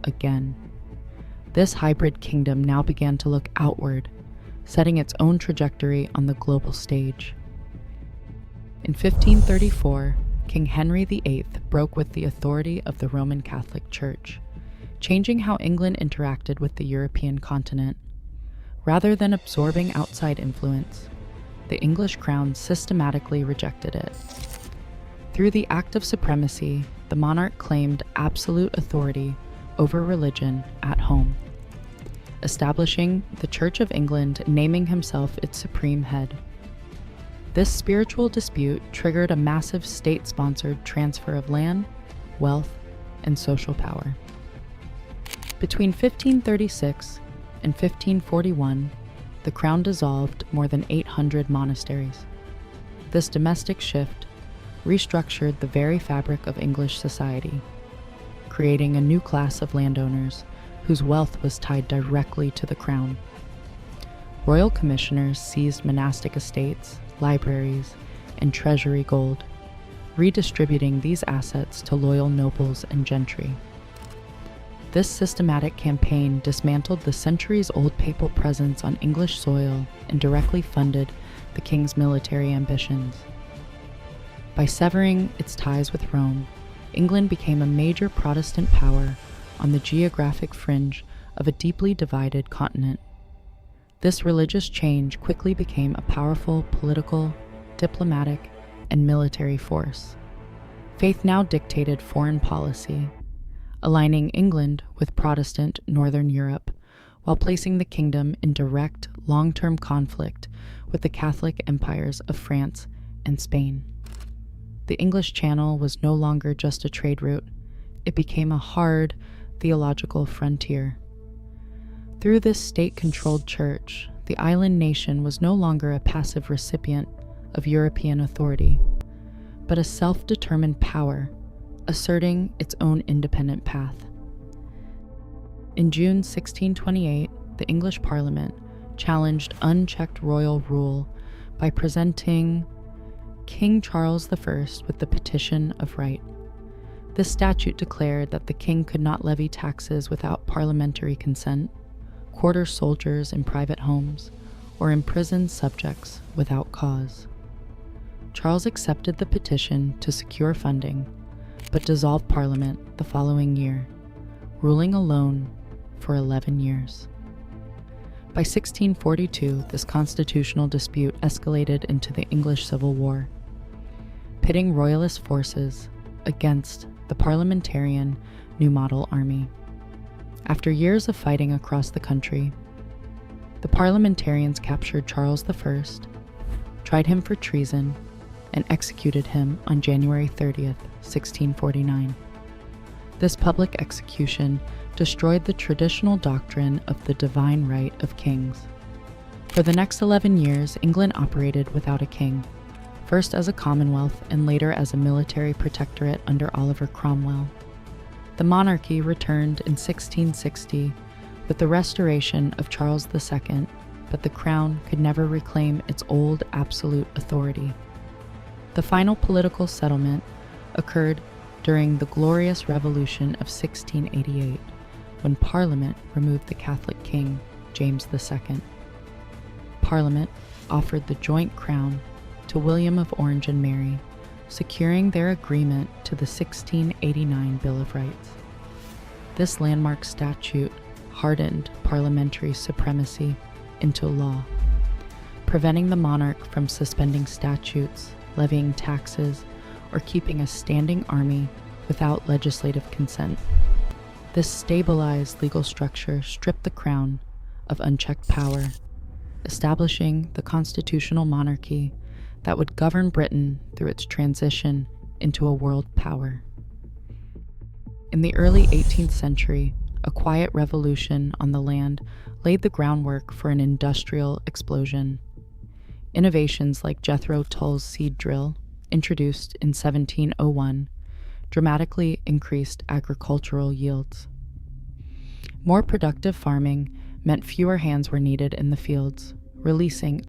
again. This hybrid kingdom now began to look outward, setting its own trajectory on the global stage. In 1534, King Henry VIII broke with the authority of the Roman Catholic Church, changing how England interacted with the European continent. Rather than absorbing outside influence, the English crown systematically rejected it. Through the Act of Supremacy, the monarch claimed absolute authority over religion at home, establishing the Church of England, naming himself its supreme head. This spiritual dispute triggered a massive state-sponsored transfer of land, wealth, and social power. Between 1536 and 1541, the crown dissolved more than 800 monasteries. This domestic shift restructured the very fabric of English society, creating a new class of landowners whose wealth was tied directly to the crown. Royal commissioners seized monastic estates, libraries, and treasury gold, redistributing these assets to loyal nobles and gentry. This systematic campaign dismantled the centuries-old papal presence on English soil and directly funded the king's military ambitions. By severing its ties with Rome, England became a major Protestant power on the geographic fringe of a deeply divided continent. This religious change quickly became a powerful political, diplomatic, and military force. Faith now dictated foreign policy, aligning England with Protestant Northern Europe, while placing the kingdom in direct, long-term conflict with the Catholic empires of France and Spain. The English Channel was no longer just a trade route, it became a hard theological frontier. Through this state-controlled church, the island nation was no longer a passive recipient of European authority, but a self-determined power, asserting its own independent path. In June 1628, the English Parliament challenged unchecked royal rule by presenting King Charles I with the Petition of Right. This statute declared that the king could not levy taxes without parliamentary consent, quarter soldiers in private homes, or imprison subjects without cause. Charles accepted the petition to secure funding, but dissolved Parliament the following year, ruling alone for 11 years. By 1642, this constitutional dispute escalated into the English Civil War, pitting royalist forces against the parliamentarian New Model Army. After years of fighting across the country, the parliamentarians captured Charles I, tried him for treason, and executed him on January 30th, 1649. This public execution destroyed the traditional doctrine of the divine right of kings. For the next 11 years, England operated without a king, first as a commonwealth and later as a military protectorate under Oliver Cromwell. The monarchy returned in 1660 with the restoration of Charles II, but the crown could never reclaim its old absolute authority. The final political settlement occurred during the Glorious Revolution of 1688, when Parliament removed the Catholic king, James II. Parliament offered the joint crown to William of Orange and Mary, securing their agreement to the 1689 Bill of Rights. This landmark statute hardened parliamentary supremacy into law, preventing the monarch from suspending statutes, levying taxes, or keeping a standing army without legislative consent. This stabilized legal structure stripped the crown of unchecked power, establishing the constitutional monarchy that would govern Britain through its transition into a world power. In the early 18th century, a quiet revolution on the land laid the groundwork for an industrial explosion. Innovations like Jethro Tull's seed drill, introduced in 1701, dramatically increased agricultural yields. More productive farming meant fewer hands were needed in the fields, releasing